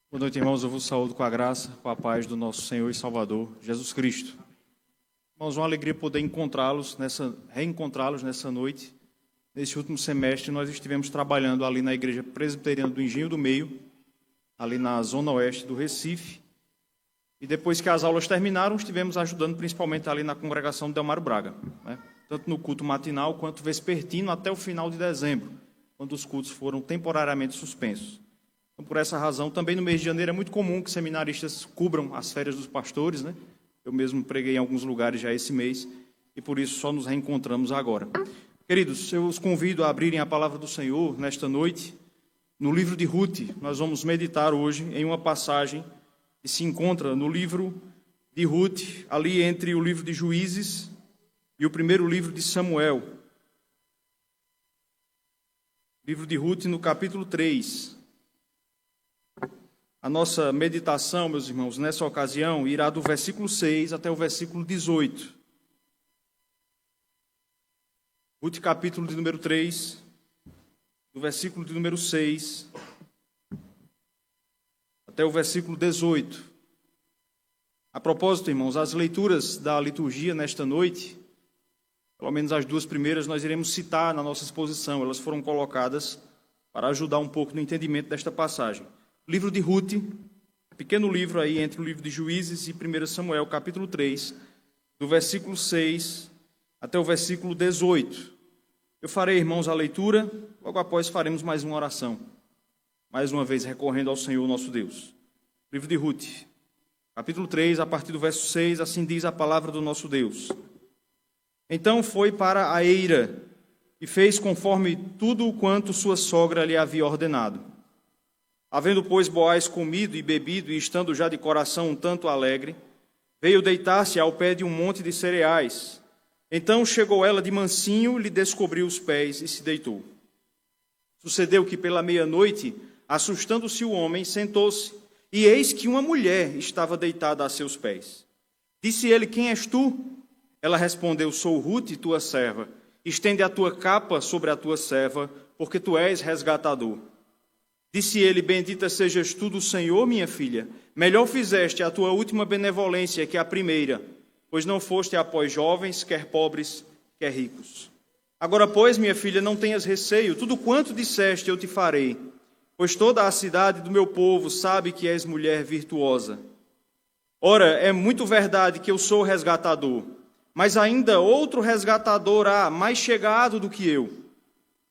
Boa noite, irmãos. Eu vos saúdo com a graça, com a paz do nosso Senhor e Salvador, Jesus Cristo. Irmãos, uma alegria poder reencontrá-los nessa noite. Neste último semestre, nós estivemos trabalhando ali na Igreja Presbiteriana do Engenho do Meio, ali na zona oeste do Recife. E depois que as aulas terminaram, estivemos ajudando principalmente ali na congregação de Delmaro Braga, né? Tanto no culto matinal quanto vespertino até o final de dezembro, quando os cultos foram temporariamente suspensos. Então, por essa razão, também no mês de janeiro é muito comum que seminaristas cubram as férias dos pastores, né? Eu mesmo preguei em alguns lugares já esse mês, e por isso só nos reencontramos agora. Queridos, eu os convido a abrirem a palavra do Senhor nesta noite, no livro de Rute. Nós vamos meditar hoje em uma passagem que se encontra no livro de Rute, ali entre o livro de Juízes e o primeiro livro de Samuel. Livro de Rute, no capítulo 3. A nossa meditação, meus irmãos, nessa ocasião, irá do versículo 6 até o versículo 18. Rute, capítulo de número 3, do versículo de número 6 até o versículo 18. A propósito, irmãos, as leituras da liturgia nesta noite, pelo menos as duas primeiras, nós iremos citar na nossa exposição. Elas foram colocadas para ajudar um pouco no entendimento desta passagem. Livro de Rute, pequeno livro aí entre o livro de Juízes e 1 Samuel, capítulo 3, do versículo 6 até o versículo 18. Eu farei, irmãos, a leitura, logo após faremos mais uma oração, mais uma vez recorrendo ao Senhor nosso Deus. Livro de Rute, capítulo 3, a partir do verso 6, assim diz a palavra do nosso Deus. Então foi para a eira e fez conforme tudo quanto sua sogra lhe havia ordenado. Havendo, pois, Boaz comido e bebido, e estando já de coração um tanto alegre, veio deitar-se ao pé de um monte de cereais. Então chegou ela de mansinho, lhe descobriu os pés e se deitou. Sucedeu que pela meia-noite, assustando-se o homem, sentou-se, e eis que uma mulher estava deitada a seus pés. Disse ele: quem és tu? Ela respondeu: sou Rute, tua serva. Estende a tua capa sobre a tua serva, porque tu és resgatador. Disse ele: bendita sejas tu do Senhor, minha filha. Melhor fizeste a tua última benevolência que a primeira, pois não foste após jovens, quer pobres, quer ricos. Agora, pois, minha filha, não tenhas receio, tudo quanto disseste eu te farei, pois toda a cidade do meu povo sabe que és mulher virtuosa. Ora, é muito verdade que eu sou resgatador, mas ainda outro resgatador há, mais chegado do que eu.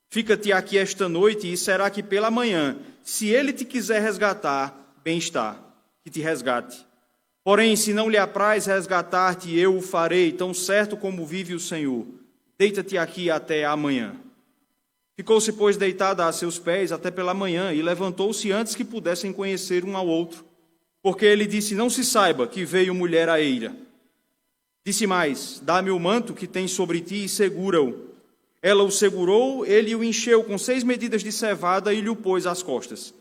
Fica-te aqui esta noite, e será que pela manhã, se ele te quiser resgatar, bem está, que te resgate. Porém, se não lhe apraz resgatar-te, eu o farei, tão certo como vive o Senhor. Deita-te aqui até amanhã. Ficou-se, pois, deitada a seus pés até pela manhã, e levantou-se antes que pudessem conhecer um ao outro, porque ele disse: não se saiba que veio mulher à eira. Disse mais: dá-me o manto que tens sobre ti e segura-o. Ela o segurou, ele o encheu com 6 medidas de cevada e lhe o pôs às costas.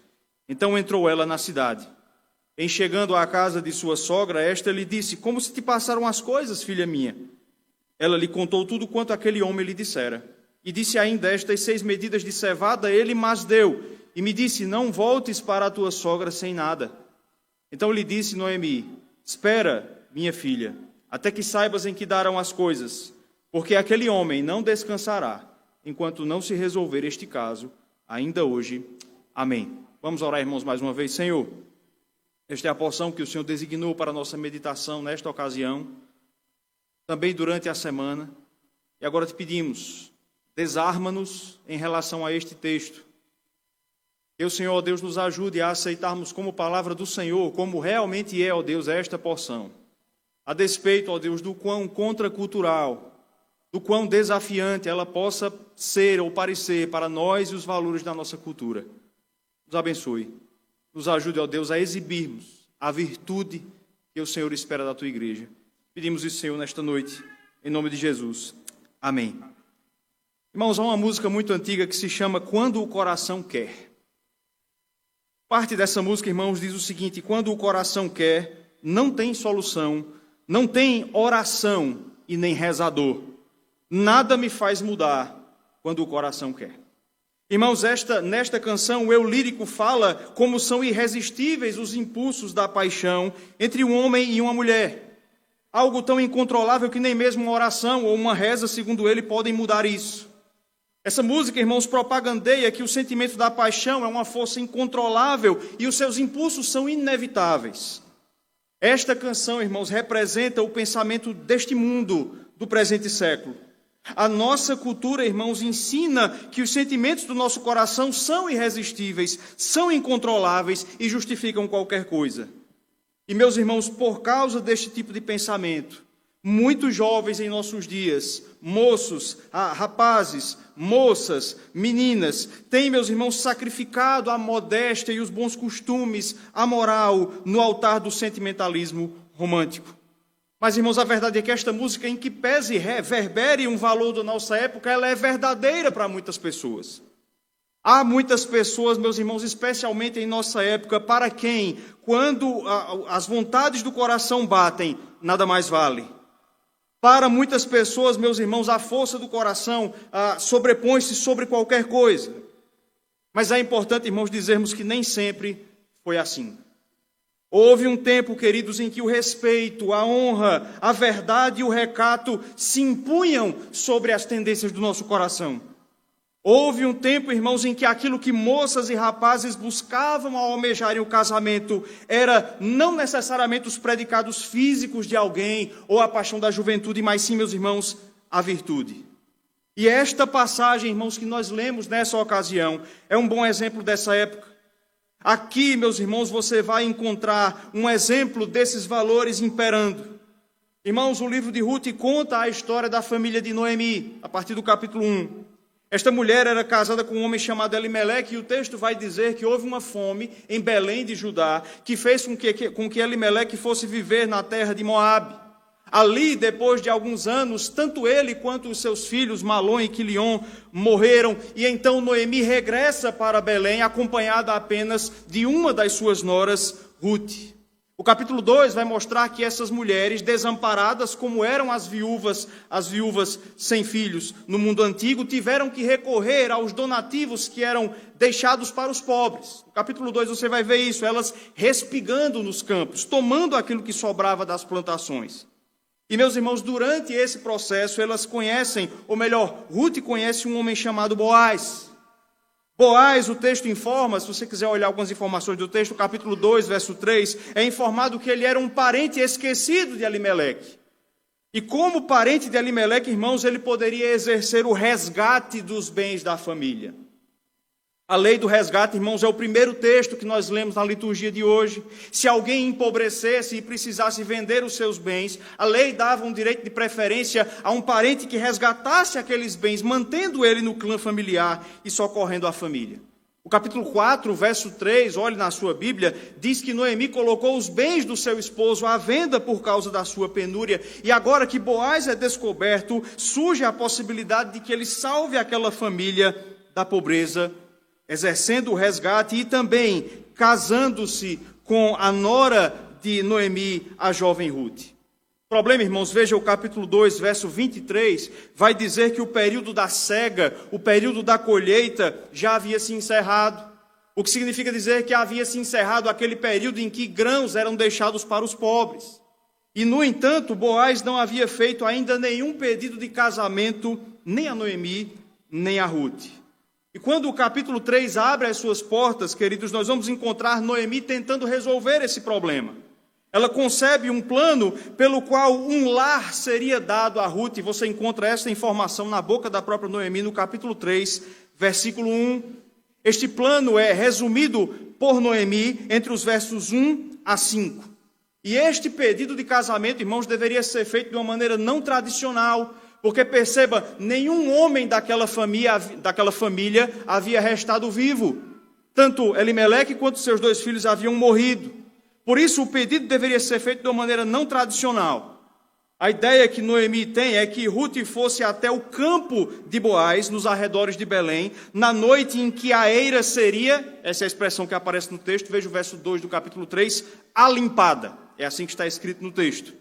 Então entrou ela na cidade. Em chegando à casa de sua sogra, esta lhe disse: como se te passaram as coisas, filha minha? Ela lhe contou tudo quanto aquele homem lhe dissera. E disse ainda: estas 6 medidas de cevada ele mas deu. E me disse: não voltes para a tua sogra sem nada. Então lhe disse Noemi: espera, minha filha, até que saibas em que darão as coisas. Porque aquele homem não descansará, enquanto não se resolver este caso, ainda hoje. Amém. Vamos orar, irmãos, mais uma vez. Senhor, esta é a porção que o Senhor designou para a nossa meditação nesta ocasião, também durante a semana. E agora te pedimos, desarma-nos em relação a este texto. Que o Senhor, ó Deus, nos ajude a aceitarmos como palavra do Senhor, como realmente é, ó Deus, esta porção. A despeito, ó Deus, do quão contracultural, do quão desafiante ela possa ser ou parecer para nós e os valores da nossa cultura. Nos abençoe. Nos ajude, ó Deus, a exibirmos a virtude que o Senhor espera da tua igreja. Pedimos isso, Senhor, nesta noite, em nome de Jesus. Amém. Irmãos, há uma música muito antiga que se chama Quando o Coração Quer. Parte dessa música, irmãos, diz o seguinte: quando o coração quer, não tem solução, não tem oração e nem rezador. Nada me faz mudar quando o coração quer. Irmãos, nesta canção, o eu lírico fala como são irresistíveis os impulsos da paixão entre um homem e uma mulher. Algo tão incontrolável que nem mesmo uma oração ou uma reza, segundo ele, podem mudar isso. Essa música, irmãos, propagandeia que o sentimento da paixão é uma força incontrolável e os seus impulsos são inevitáveis. Esta canção, irmãos, representa o pensamento deste mundo do presente século. A nossa cultura, irmãos, ensina que os sentimentos do nosso coração são irresistíveis, são incontroláveis e justificam qualquer coisa. E, meus irmãos, por causa deste tipo de pensamento, muitos jovens em nossos dias, moços, rapazes, moças, meninas, têm, meus irmãos, sacrificado a modéstia e os bons costumes, a moral, no altar do sentimentalismo romântico. Mas, irmãos, a verdade é que esta música, em que pese e reverbere um valor da nossa época, ela é verdadeira para muitas pessoas. Há muitas pessoas, meus irmãos, especialmente em nossa época, para quem, quando as vontades do coração batem, nada mais vale. Para muitas pessoas, meus irmãos, a força do coração sobrepõe-se sobre qualquer coisa. Mas é importante, irmãos, dizermos que nem sempre foi assim. Houve um tempo, queridos, em que o respeito, a honra, a verdade e o recato se impunham sobre as tendências do nosso coração. Houve um tempo, irmãos, em que aquilo que moças e rapazes buscavam ao almejarem o casamento era não necessariamente os predicados físicos de alguém ou a paixão da juventude, mas sim, meus irmãos, a virtude. E esta passagem, irmãos, que nós lemos nessa ocasião, é um bom exemplo dessa época. Aqui, meus irmãos, você vai encontrar um exemplo desses valores imperando. Irmãos, o livro de Ruth conta a história da família de Noemi, a partir do capítulo 1. Esta mulher era casada com um homem chamado Elimeleque, e o texto vai dizer que houve uma fome em Belém de Judá, que fez com que Elimeleque fosse viver na terra de Moabe. Ali, depois de alguns anos, tanto ele quanto os seus filhos, Malom e Quilion, morreram, e então Noemi regressa para Belém, acompanhada apenas de uma das suas noras, Ruth. O capítulo 2 vai mostrar que essas mulheres, desamparadas como eram as viúvas sem filhos no mundo antigo, tiveram que recorrer aos donativos que eram deixados para os pobres. No capítulo 2 você vai ver isso, elas respigando nos campos, tomando aquilo que sobrava das plantações. E, meus irmãos, durante esse processo, elas conhecem, ou melhor, Ruth conhece um homem chamado Boaz. Boaz, o texto informa, se você quiser olhar algumas informações do texto, capítulo 2, verso 3, é informado que ele era um parente esquecido de Elimeleque. E como parente de Elimeleque, irmãos, ele poderia exercer o resgate dos bens da família. A lei do resgate, irmãos, é o primeiro texto que nós lemos na liturgia de hoje. Se alguém empobrecesse e precisasse vender os seus bens, a lei dava um direito de preferência a um parente que resgatasse aqueles bens, mantendo ele no clã familiar e socorrendo a família. O capítulo 4, verso 3, olhe na sua Bíblia, diz que Noemi colocou os bens do seu esposo à venda por causa da sua penúria, e agora que Boaz é descoberto, surge a possibilidade de que ele salve aquela família da pobreza, exercendo o resgate e também casando-se com a nora de Noemi, a jovem Ruth. O problema, irmãos, veja o capítulo 2, verso 23, vai dizer que o período da cega, o período da colheita já havia se encerrado. O que significa dizer que havia se encerrado aquele período em que grãos eram deixados para os pobres. E, no entanto, Boaz não havia feito ainda nenhum pedido de casamento, nem a Noemi, nem a Ruth. E quando o capítulo 3 abre as suas portas, queridos, nós vamos encontrar Noemi tentando resolver esse problema. Ela concebe um plano pelo qual um lar seria dado a Ruth, e você encontra essa informação na boca da própria Noemi, no capítulo 3, versículo 1. Este plano é resumido por Noemi entre os versos 1 a 5. E este pedido de casamento, irmãos, deveria ser feito de uma maneira não tradicional, porque perceba, nenhum homem daquela família havia restado vivo. Tanto Elimeleque quanto seus 2 filhos haviam morrido. Por isso o pedido deveria ser feito de uma maneira não tradicional. A ideia que Noemi tem é que Ruth fosse até o campo de Boaz, nos arredores de Belém, na noite em que a eira seria, essa é a expressão que aparece no texto, veja o verso 2 do capítulo 3, alimpada. É assim que está escrito no texto.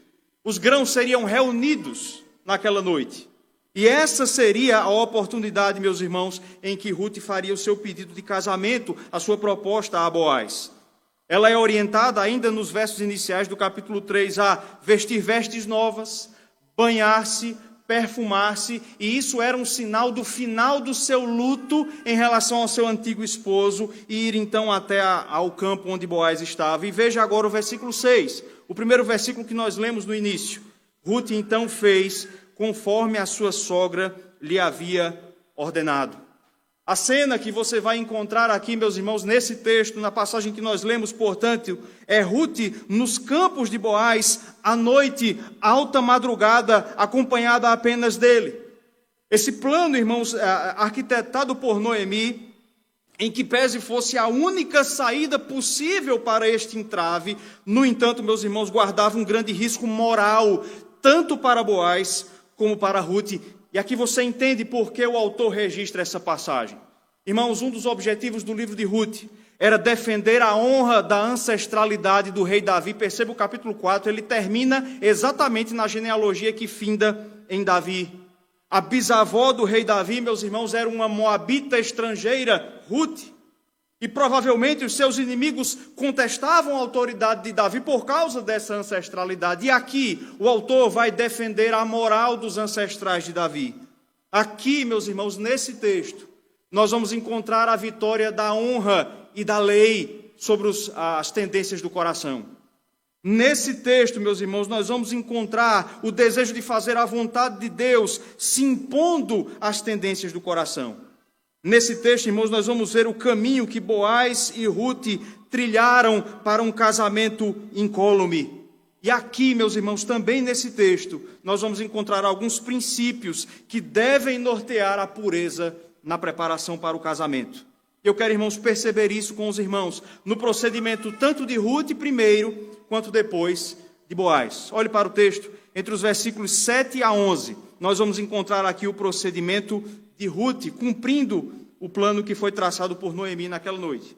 Os grãos seriam reunidos naquela noite. E essa seria a oportunidade, meus irmãos, em que Ruth faria o seu pedido de casamento, a sua proposta a Boaz. Ela é orientada ainda nos versos iniciais do capítulo 3 a vestir vestes novas, banhar-se, perfumar-se, e isso era um sinal do final do seu luto em relação ao seu antigo esposo, e ir então até ao campo onde Boaz estava. E veja agora o versículo 6, o primeiro versículo que nós lemos no início. Ruth então fez conforme a sua sogra lhe havia ordenado. A cena que você vai encontrar aqui, meus irmãos, nesse texto, na passagem que nós lemos, portanto, é Ruth nos campos de Boaz, à noite, alta madrugada, acompanhada apenas dele. Esse plano, irmãos, arquitetado por Noemi, em que pese fosse a única saída possível para este entrave, no entanto, meus irmãos, guardava um grande risco moral, tanto para Boaz como para Ruth. E aqui você entende por que o autor registra essa passagem. Irmãos, um dos objetivos do livro de Ruth era defender a honra da ancestralidade do rei Davi. Perceba o capítulo 4, ele termina exatamente na genealogia que finda em Davi. A bisavó do rei Davi, meus irmãos, era uma moabita estrangeira, Ruth. E provavelmente os seus inimigos contestavam a autoridade de Davi por causa dessa ancestralidade. E aqui o autor vai defender a moral dos ancestrais de Davi. Aqui, meus irmãos, nesse texto, nós vamos encontrar a vitória da honra e da lei sobre as tendências do coração. Nesse texto, meus irmãos, nós vamos encontrar o desejo de fazer a vontade de Deus se impondo às tendências do coração. Nesse texto, irmãos, nós vamos ver o caminho que Boaz e Ruth trilharam para um casamento incólume. E aqui, meus irmãos, também nesse texto, nós vamos encontrar alguns princípios que devem nortear a pureza na preparação para o casamento. Eu quero, irmãos, perceber isso com os irmãos, no procedimento tanto de Ruth primeiro, quanto depois de Boaz. Olhe para o texto, entre os versículos 7 a 11, nós vamos encontrar aqui o procedimento de Ruth, cumprindo o plano que foi traçado por Noemi naquela noite.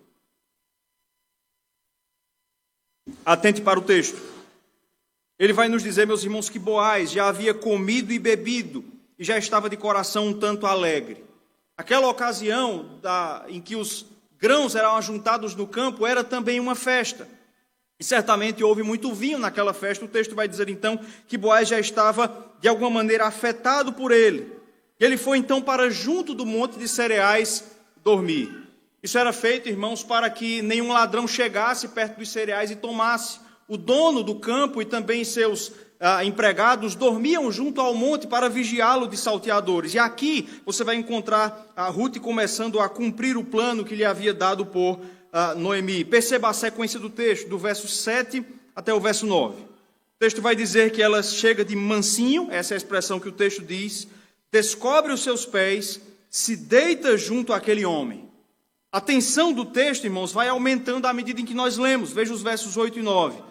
Atente para o texto. Ele vai nos dizer, meus irmãos, que Boaz já havia comido e bebido, e já estava de coração um tanto alegre. Aquela ocasião em que os grãos eram ajuntados no campo era também uma festa. E certamente houve muito vinho naquela festa. O texto vai dizer então que Boaz já estava de alguma maneira afetado por ele. E ele foi então para junto do monte de cereais dormir. Isso era feito, irmãos, para que nenhum ladrão chegasse perto dos cereais e tomasse. O dono do campo e também seus empregados dormiam junto ao monte para vigiá-lo de salteadores. E aqui você vai encontrar a Ruth começando a cumprir o plano que lhe havia dado por Noemi. Perceba a sequência do texto, do verso 7 até o verso 9. O texto vai dizer que ela chega de mansinho, essa é a expressão que o texto diz, descobre os seus pés, se deita junto àquele homem. A tensão do texto, irmãos, vai aumentando à medida em que nós lemos. Veja os versos 8 e 9.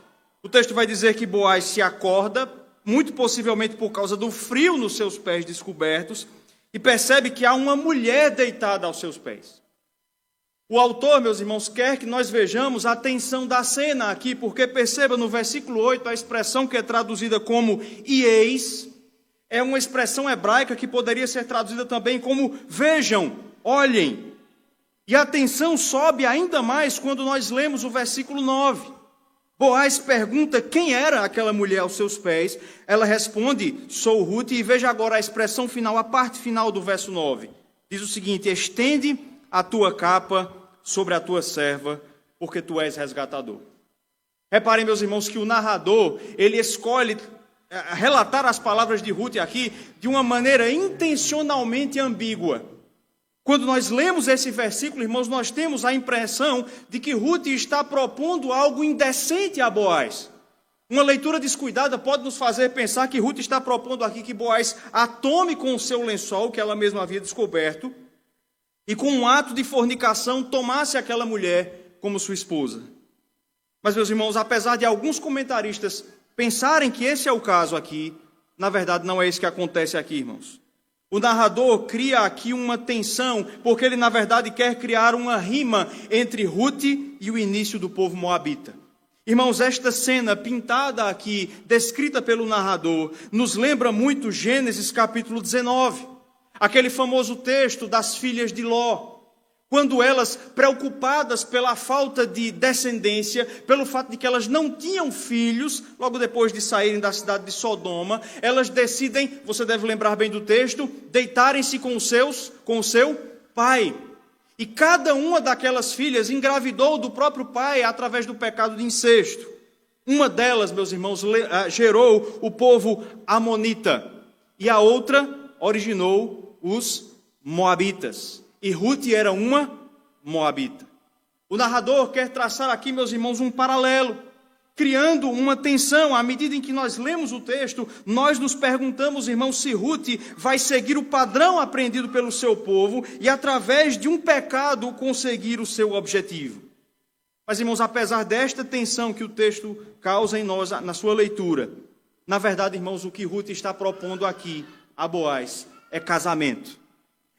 O texto vai dizer que Boaz se acorda, muito possivelmente por causa do frio nos seus pés descobertos, e percebe que há uma mulher deitada aos seus pés. O autor, meus irmãos, quer que nós vejamos a tensão da cena aqui, porque perceba no versículo 8 a expressão que é traduzida como "e eis", é uma expressão hebraica que poderia ser traduzida também como "vejam, olhem". E a tensão sobe ainda mais quando nós lemos o versículo 9. Boaz pergunta quem era aquela mulher aos seus pés. Ela responde: "Sou Ruth", e veja agora a expressão final, a parte final do verso 9. Diz o seguinte: "Estende a tua capa sobre a tua serva, porque tu és resgatador". Reparem, meus irmãos, que o narrador, ele escolhe relatar as palavras de Ruth aqui de uma maneira intencionalmente ambígua. Quando nós lemos esse versículo, irmãos, nós temos a impressão de que Ruth está propondo algo indecente a Boaz. Uma leitura descuidada pode nos fazer pensar que Ruth está propondo aqui que Boaz a tome com o seu lençol, que ela mesma havia descoberto, e com um ato de fornicação tomasse aquela mulher como sua esposa. Mas, meus irmãos, apesar de alguns comentaristas pensarem que esse é o caso aqui, na verdade não é isso que acontece aqui, irmãos. O narrador cria aqui uma tensão, porque ele, na verdade, quer criar uma rima entre Ruth e o início do povo moabita. Irmãos, esta cena pintada aqui, descrita pelo narrador, nos lembra muito Gênesis capítulo 19, aquele famoso texto das filhas de Ló, quando elas, preocupadas pela falta de descendência, pelo fato de que elas não tinham filhos, logo depois de saírem da cidade de Sodoma, elas decidem, você deve lembrar bem do texto, deitarem-se com o seu pai. E cada uma daquelas filhas engravidou do próprio pai através do pecado de incesto. Uma delas, meus irmãos, gerou o povo amonita. E a outra originou os moabitas. E Ruth era uma moabita. O narrador quer traçar aqui, meus irmãos, um paralelo, criando uma tensão. À medida em que nós lemos o texto, nós nos perguntamos, irmãos, se Ruth vai seguir o padrão aprendido pelo seu povo e, através de um pecado, conseguir o seu objetivo. Mas, irmãos, apesar desta tensão que o texto causa em nós, na sua leitura, na verdade, irmãos, o que Ruth está propondo aqui a Boaz é casamento.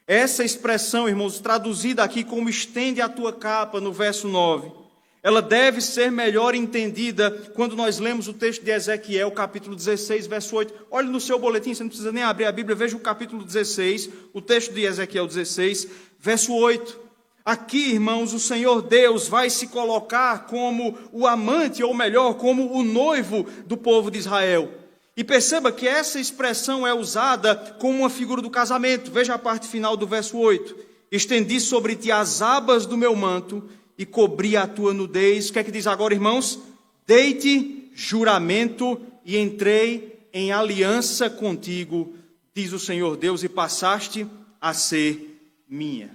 Essa expressão, irmãos, traduzida aqui como estende a tua capa, no verso 9, ela deve ser melhor entendida quando nós lemos o texto de Ezequiel, capítulo 16, verso 8. Olhe no seu boletim, você não precisa nem abrir a Bíblia, veja o capítulo 16, o texto de Ezequiel 16, verso 8. Aqui, irmãos, o Senhor Deus vai se colocar como o amante, ou melhor, como o noivo do povo de Israel. E perceba que essa expressão é usada como uma figura do casamento. Veja a parte final do verso 8. Estendi sobre ti as abas do meu manto e cobri a tua nudez. O que é que diz agora, irmãos? Dei-te juramento e entrei em aliança contigo, diz o Senhor Deus, e passaste a ser minha.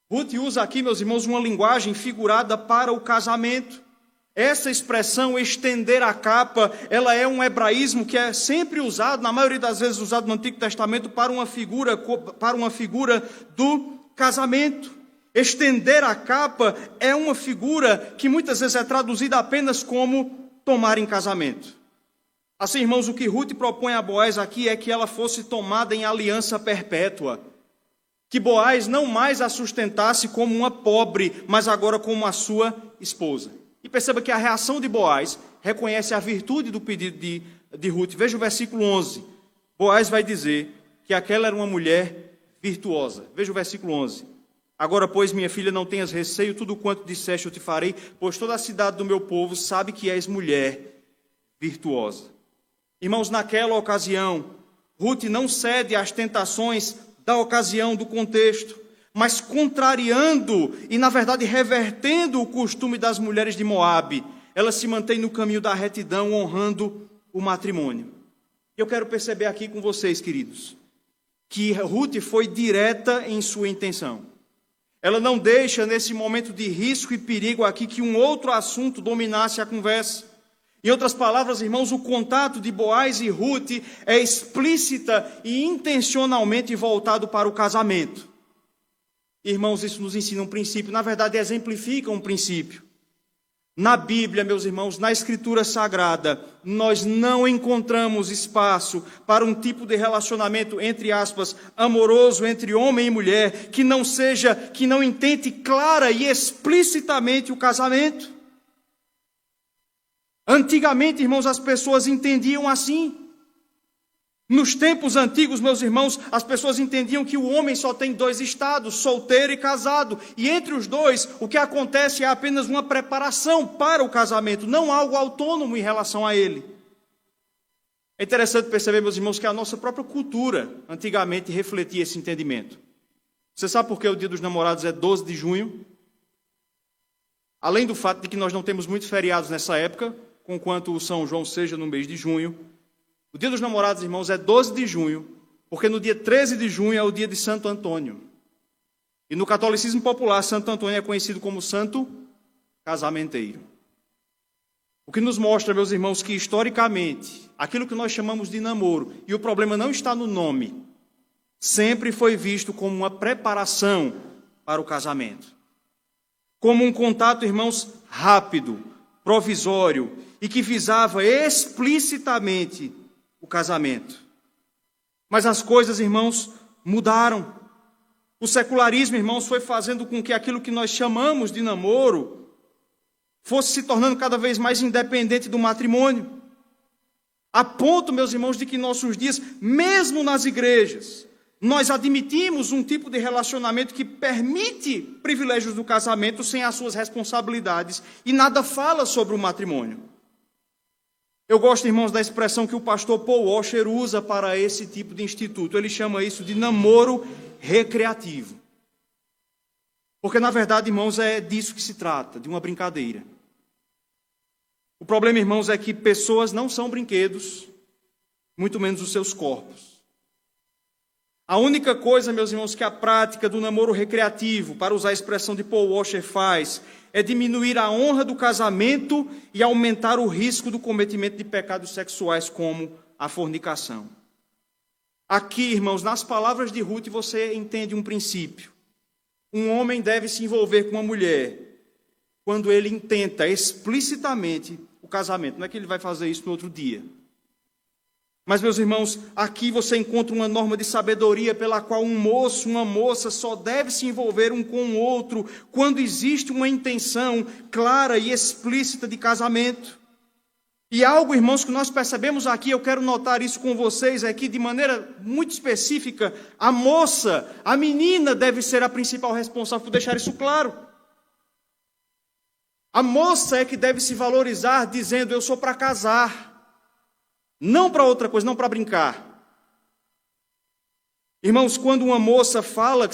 Ruth usa aqui, meus irmãos, uma linguagem figurada para o casamento. Essa expressão, estender a capa, ela é um hebraísmo que é sempre usado, na maioria das vezes usado no Antigo Testamento, para uma figura do casamento. Estender a capa é uma figura que muitas vezes é traduzida apenas como tomar em casamento. Assim, irmãos, o que Ruth propõe a Boaz aqui é que ela fosse tomada em aliança perpétua. Que Boaz não mais a sustentasse como uma pobre, mas agora como a sua esposa. E perceba que a reação de Boaz reconhece a virtude do pedido de Ruth. Veja o versículo 11. Boaz vai dizer que aquela era uma mulher virtuosa. Veja o versículo 11. Agora, pois, minha filha, não tenhas receio, tudo quanto disseste eu te farei, pois toda a cidade do meu povo sabe que és mulher virtuosa. Irmãos, naquela ocasião, Ruth não cede às tentações da ocasião, do contexto, mas contrariando e, na verdade, revertendo o costume das mulheres de Moabe, ela se mantém no caminho da retidão, honrando o matrimônio. Eu quero perceber aqui com vocês, queridos, que Ruth foi direta em sua intenção. Ela não deixa, nesse momento de risco e perigo aqui, que um outro assunto dominasse a conversa. Em outras palavras, irmãos, o contato de Boaz e Ruth é explícita e intencionalmente voltado para o casamento. Irmãos, isso nos ensina um princípio, na verdade exemplifica um princípio. Na Bíblia, meus irmãos, na Escritura Sagrada, nós não encontramos espaço para um tipo de relacionamento, entre aspas, amoroso entre homem e mulher, que não intente clara e explicitamente o casamento. Antigamente, irmãos, as pessoas entendiam assim. Nos tempos antigos, meus irmãos, as pessoas entendiam que o homem só tem dois estados, solteiro e casado. E entre os dois, o que acontece é apenas uma preparação para o casamento, não algo autônomo em relação a ele. É interessante perceber, meus irmãos, que a nossa própria cultura antigamente refletia esse entendimento. Você sabe por que o Dia dos Namorados é 12 de junho? Além do fato de que nós não temos muitos feriados nessa época, conquanto o São João seja no mês de junho, o Dia dos Namorados, irmãos, é 12 de junho, porque no dia 13 de junho é o dia de Santo Antônio. E no catolicismo popular, Santo Antônio é conhecido como Santo Casamenteiro. O que nos mostra, meus irmãos, que historicamente, aquilo que nós chamamos de namoro, e o problema não está no nome, sempre foi visto como uma preparação para o casamento. Como um contato, irmãos, rápido, provisório, e que visava explicitamente o casamento. Mas as coisas, irmãos, mudaram. O secularismo, irmãos, foi fazendo com que aquilo que nós chamamos de namoro fosse se tornando cada vez mais independente do matrimônio. A ponto, meus irmãos, de que em nossos dias, mesmo nas igrejas, nós admitimos um tipo de relacionamento que permite privilégios do casamento sem as suas responsabilidades e nada fala sobre o matrimônio. Eu gosto, irmãos, da expressão que o pastor Paul Washer usa para esse tipo de instituto. Ele chama isso de namoro recreativo. Porque, na verdade, irmãos, é disso que se trata, de uma brincadeira. O problema, irmãos, é que pessoas não são brinquedos, muito menos os seus corpos. A única coisa, meus irmãos, que a prática do namoro recreativo, para usar a expressão de Paul Washer, faz é diminuir a honra do casamento e aumentar o risco do cometimento de pecados sexuais, como a fornicação. Aqui, irmãos, nas palavras de Ruth, você entende um princípio. Um homem deve se envolver com uma mulher quando ele intenta explicitamente o casamento. Não é que ele vai fazer isso no outro dia. Mas, meus irmãos, aqui você encontra uma norma de sabedoria pela qual um moço, uma moça só deve se envolver um com o outro quando existe uma intenção clara e explícita de casamento. E algo, irmãos, que nós percebemos aqui, eu quero notar isso com vocês, é que de maneira muito específica, a moça, a menina deve ser a principal responsável por deixar isso claro. A moça é que deve se valorizar dizendo, eu sou para casar. Não para outra coisa, não para brincar. Irmãos, quando uma moça fala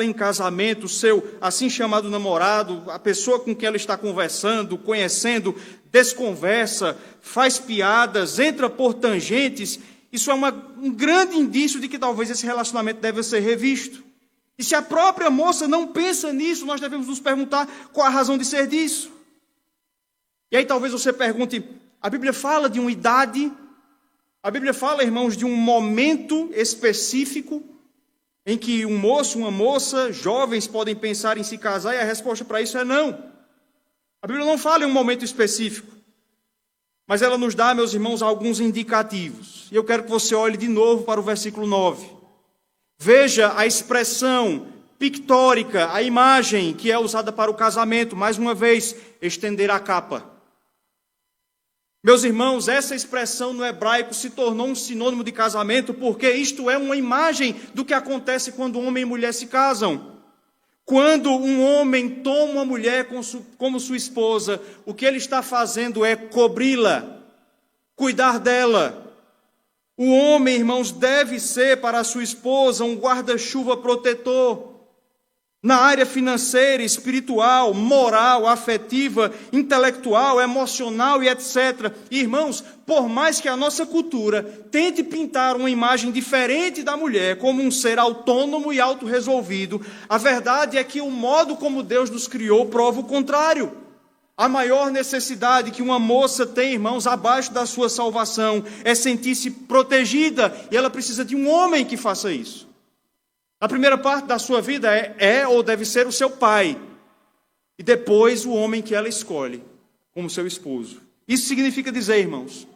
em casamento, seu assim chamado namorado, a pessoa com quem ela está conversando, conhecendo, desconversa, faz piadas, entra por tangentes, isso é um grande indício de que talvez esse relacionamento deve ser revisto. E se a própria moça não pensa nisso, nós devemos nos perguntar qual a razão de ser disso. E aí talvez você pergunte, a Bíblia fala de uma idade, a Bíblia fala, irmãos, de um momento específico em que um moço, uma moça, jovens podem pensar em se casar, e a resposta para isso é não. A Bíblia não fala em um momento específico, mas ela nos dá, meus irmãos, alguns indicativos. E eu quero que você olhe de novo para o versículo 9. Veja a expressão pictórica, a imagem que é usada para o casamento, mais uma vez, estender a capa. Meus irmãos, essa expressão no hebraico se tornou um sinônimo de casamento, porque isto é uma imagem do que acontece quando homem e mulher se casam. Quando um homem toma uma mulher como sua esposa, o que ele está fazendo é cobri-la, cuidar dela. O homem, irmãos, deve ser para a sua esposa um guarda-chuva protetor. Na área financeira, espiritual, moral, afetiva, intelectual, emocional e etc. Irmãos, por mais que a nossa cultura tente pintar uma imagem diferente da mulher como um ser autônomo e autorresolvido, a verdade é que o modo como Deus nos criou prova o contrário. A maior necessidade que uma moça tem, irmãos, abaixo da sua salvação, é sentir-se protegida, e ela precisa de um homem que faça isso. A primeira parte da sua vida é ou deve ser o seu pai. E depois o homem que ela escolhe como seu esposo. Isso significa dizer, irmãos,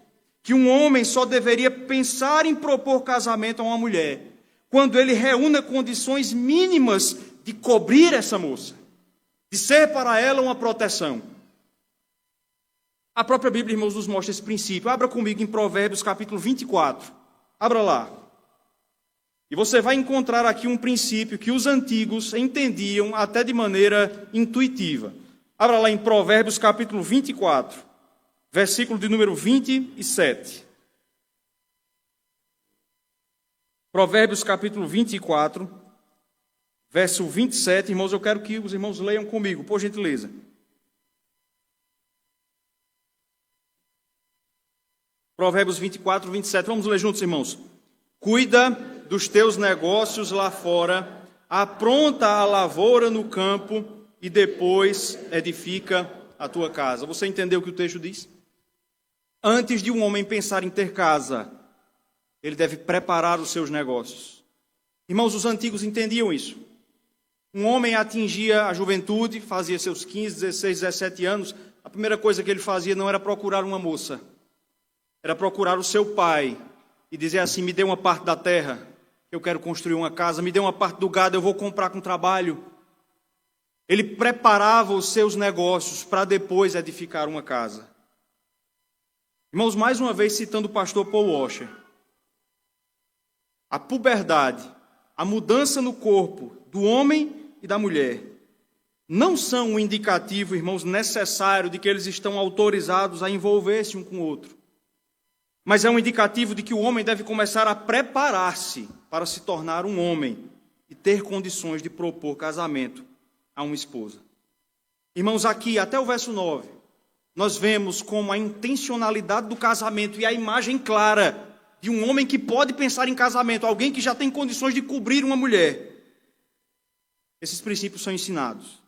que um homem só deveria pensar em propor casamento a uma mulher quando ele reúna condições mínimas de cobrir essa moça, de ser para ela uma proteção. A própria Bíblia, irmãos, nos mostra esse princípio. Abra comigo em Provérbios capítulo 24. Abra lá. E você vai encontrar aqui um princípio que os antigos entendiam até de maneira intuitiva. Abra lá em Provérbios capítulo 24, versículo de número 27. Provérbios capítulo 24, verso 27. Irmãos, eu quero que os irmãos leiam comigo, por gentileza. Provérbios 24, 27. Vamos ler juntos, irmãos. Cuida dos teus negócios lá fora, apronta a lavoura no campo e depois edifica a tua casa. Você entendeu o que o texto diz? Antes de um homem pensar em ter casa, ele deve preparar os seus negócios. Irmãos, os antigos entendiam isso. Um homem atingia a juventude, fazia seus 15, 16, 17 anos, a primeira coisa que ele fazia não era procurar uma moça, era procurar o seu pai e dizer assim, me dê uma parte da terra, eu quero construir uma casa, me dê uma parte do gado, eu vou comprar com trabalho. Ele preparava os seus negócios para depois edificar uma casa. Irmãos, mais uma vez citando o pastor Paul Washer, a puberdade, a mudança no corpo do homem e da mulher, não são um indicativo, irmãos, necessário de que eles estão autorizados a envolver-se um com o outro. Mas é um indicativo de que o homem deve começar a preparar-se para se tornar um homem e ter condições de propor casamento a uma esposa. Irmãos, aqui, até o verso 9, nós vemos como a intencionalidade do casamento e a imagem clara de um homem que pode pensar em casamento, alguém que já tem condições de cobrir uma mulher. Esses princípios são ensinados.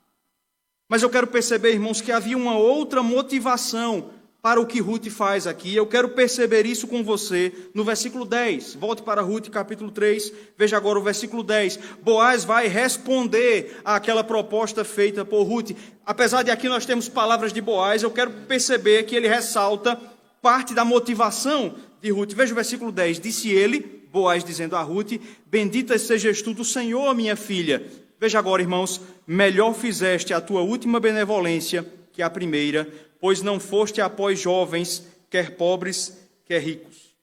Mas eu quero perceber, irmãos, que havia uma outra motivação para o que Ruth faz aqui. Eu quero perceber isso com você no versículo 10. Volte para Ruth, capítulo 3, veja agora o versículo 10. Boaz vai responder àquela proposta feita por Ruth. Apesar de aqui nós temos palavras de Boaz, eu quero perceber que ele ressalta parte da motivação de Ruth. Veja o versículo 10. Disse ele, Boaz dizendo a Ruth, bendita sejas tu do Senhor, minha filha. Veja agora, irmãos, melhor fizeste a tua última benevolência que a primeira, pois não foste após jovens, quer pobres, quer ricos.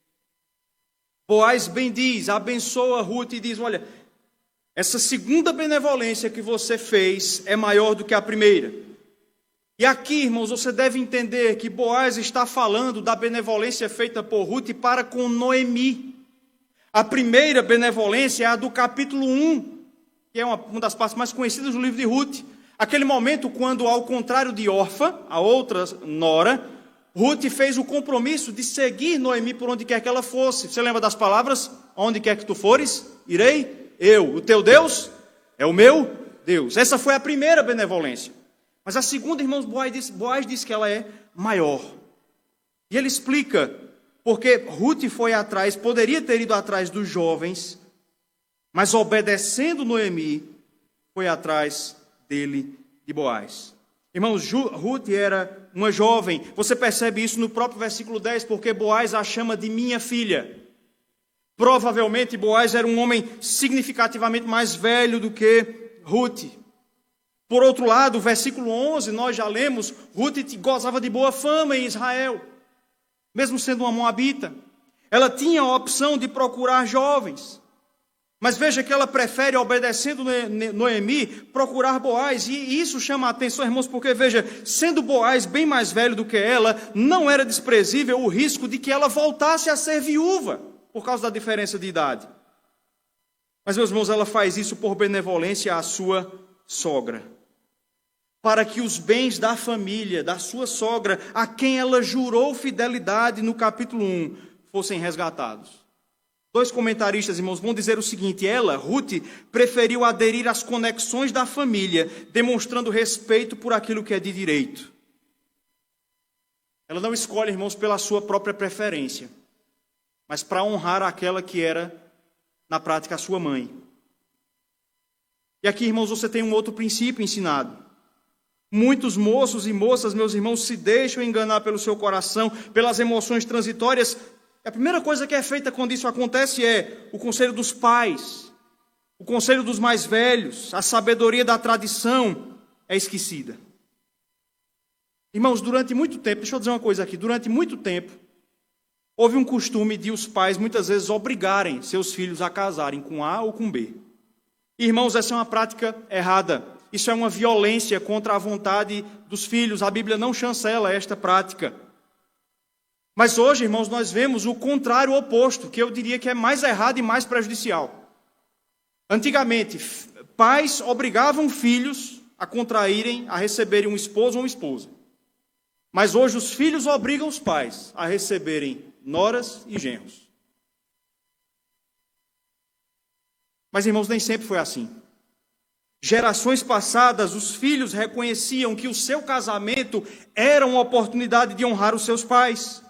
Boaz bendiz, abençoa Ruth e diz, olha, essa segunda benevolência que você fez é maior do que a primeira. E aqui, irmãos, você deve entender que Boaz está falando da benevolência feita por Ruth para com Noemi. A primeira benevolência é a do capítulo 1, que é uma das partes mais conhecidas do livro de Ruth. Aquele momento quando, ao contrário de Orfa, a outra nora, Ruth fez o compromisso de seguir Noemi por onde quer que ela fosse. Você lembra das palavras? Onde quer que tu fores, irei eu. O teu Deus é o meu Deus. Essa foi a primeira benevolência. Mas a segunda, irmãos, Boaz diz que ela é maior. E ele explica porque Ruth foi atrás, poderia ter ido atrás dos jovens, mas obedecendo Noemi, foi atrás dele, de Boaz. Irmãos, Ruth era uma jovem. Você percebe isso no próprio versículo 10, porque Boaz a chama de minha filha. Provavelmente Boaz era um homem significativamente mais velho do que Ruth. Por outro lado, o versículo 11, nós já lemos, Ruth gozava de boa fama em Israel, mesmo sendo uma moabita. Ela tinha a opção de procurar jovens. Mas veja que ela prefere, obedecendo Noemi, procurar Boaz. E isso chama a atenção, irmãos, porque veja, sendo Boaz bem mais velho do que ela, não era desprezível o risco de que ela voltasse a ser viúva, por causa da diferença de idade. Mas, meus irmãos, ela faz isso por benevolência à sua sogra, para que os bens da família, da sua sogra, a quem ela jurou fidelidade no capítulo 1, fossem resgatados. Dois comentaristas, irmãos, vão dizer o seguinte: ela, Ruth, preferiu aderir às conexões da família, demonstrando respeito por aquilo que é de direito. Ela não escolhe, irmãos, pela sua própria preferência, mas para honrar aquela que era, na prática, a sua mãe. E aqui, irmãos, você tem um outro princípio ensinado. Muitos moços e moças, meus irmãos, se deixam enganar pelo seu coração, pelas emoções transitórias. A primeira coisa que é feita quando isso acontece é o conselho dos pais, o conselho dos mais velhos, a sabedoria da tradição é esquecida. Irmãos, durante muito tempo, deixa eu dizer uma coisa aqui, durante muito tempo, houve um costume de os pais muitas vezes obrigarem seus filhos a casarem com A ou com B. Irmãos, essa é uma prática errada. Isso é uma violência contra a vontade dos filhos. A Bíblia não chancela esta prática. Mas hoje, irmãos, nós vemos o contrário, o oposto, que eu diria que é mais errado e mais prejudicial. Antigamente, pais obrigavam filhos a contraírem, a receberem um esposo ou uma esposa. Mas hoje os filhos obrigam os pais a receberem noras e genros. Mas, irmãos, nem sempre foi assim. Gerações passadas, os filhos reconheciam que o seu casamento era uma oportunidade de honrar os seus pais.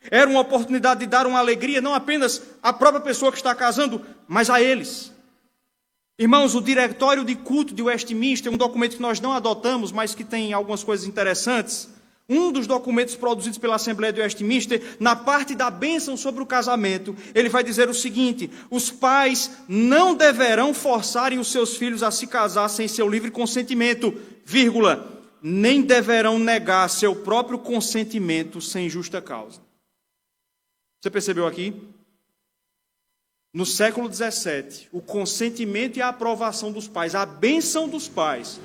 Era uma oportunidade de dar uma alegria, não apenas à própria pessoa que está casando, mas a eles. Irmãos, o Diretório de Culto de Westminster, um documento que nós não adotamos, mas que tem algumas coisas interessantes. um dos documentos produzidos pela Assembleia de Westminster, na parte da bênção sobre o casamento, ele vai dizer o seguinte: os pais não deverão forçarem os seus filhos a se casar sem seu livre consentimento, vírgula, nem deverão negar seu próprio consentimento sem justa causa. Você percebeu aqui? No século XVII, o consentimento e a aprovação dos pais, a bênção dos pais,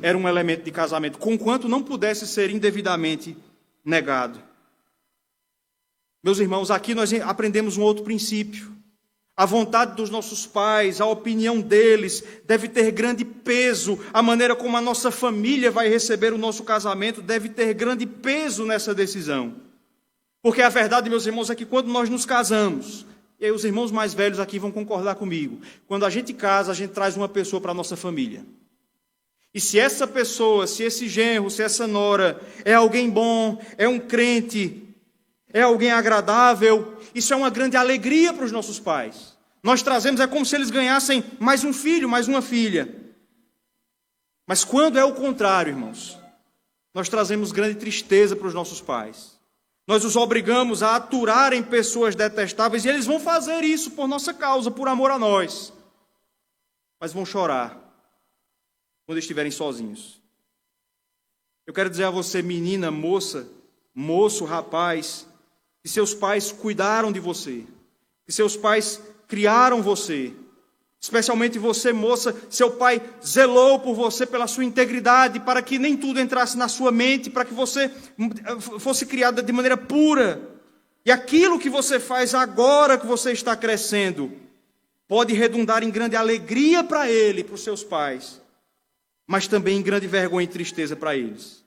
era um elemento de casamento, conquanto não pudesse ser indevidamente negado. Meus irmãos, aqui nós aprendemos um outro princípio. A vontade dos nossos pais, a opinião deles, deve ter grande peso. A maneira como a nossa família vai receber o nosso casamento deve ter grande peso nessa decisão. Porque a verdade, meus irmãos, é que quando nós nos casamos, e aí os irmãos mais velhos aqui vão concordar comigo, quando a gente casa, a gente traz uma pessoa para a nossa família. E se essa pessoa, se esse genro, se essa nora é alguém bom, é um crente, é alguém agradável, isso é uma grande alegria para os nossos pais. Nós trazemos, é como se eles ganhassem mais um filho, mais uma filha. Mas quando é o contrário, irmãos, nós trazemos grande tristeza para os nossos pais. Nós os obrigamos a aturarem pessoas detestáveis e eles vão fazer isso por nossa causa, por amor a nós. Mas vão chorar quando estiverem sozinhos. Eu quero dizer a você, menina, moça, moço, rapaz, que seus pais cuidaram de você, que seus pais criaram você, especialmente você, moça, seu pai zelou por você, pela sua integridade, para que nem tudo entrasse na sua mente, para que você fosse criada de maneira pura. E aquilo que você faz agora que você está crescendo, pode redundar em grande alegria para ele, para os seus pais, mas também em grande vergonha e tristeza para eles.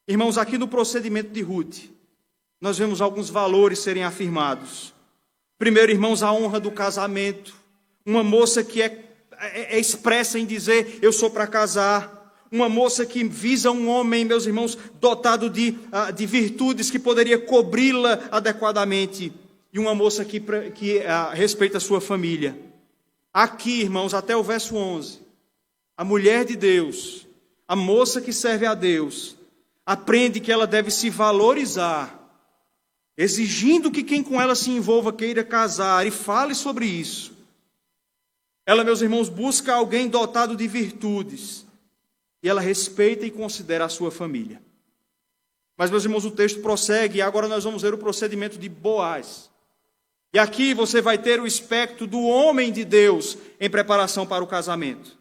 Irmãos, aqui no procedimento de Ruth, nós vemos alguns valores serem afirmados. Primeiro, irmãos, a honra do casamento. Uma moça que é expressa em dizer, eu sou para casar. Uma moça que visa um homem, meus irmãos, dotado de virtudes que poderia cobri-la adequadamente. E uma moça que respeita a sua família. Aqui, irmãos, até o verso 11, a mulher de Deus, a moça que serve a Deus, aprende que ela deve se valorizar, exigindo que quem com ela se envolva queira casar e fale sobre isso. Ela, meus irmãos, busca alguém dotado de virtudes e ela respeita e considera a sua família. Mas, meus irmãos, o texto prossegue e agora nós vamos ver o procedimento de Boaz. E aqui você vai ter o espectro do homem de Deus em preparação para o casamento.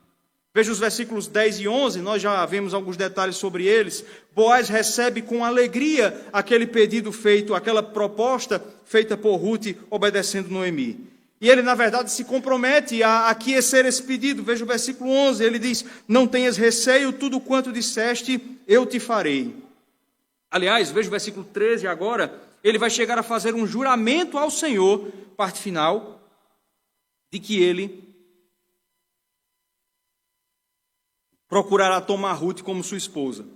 Veja os versículos 10 e 11, nós já vemos alguns detalhes sobre eles. Boaz recebe com alegria aquele pedido feito, aquela proposta feita por Ruth, obedecendo Noemi. E ele, na verdade, se compromete a aquecer esse pedido. Veja o versículo 11, ele diz, não tenhas receio, tudo quanto disseste, eu te farei. Aliás, veja o versículo 13 agora, ele vai chegar a fazer um juramento ao Senhor, parte final, de que ele procurará tomar Ruth como sua esposa.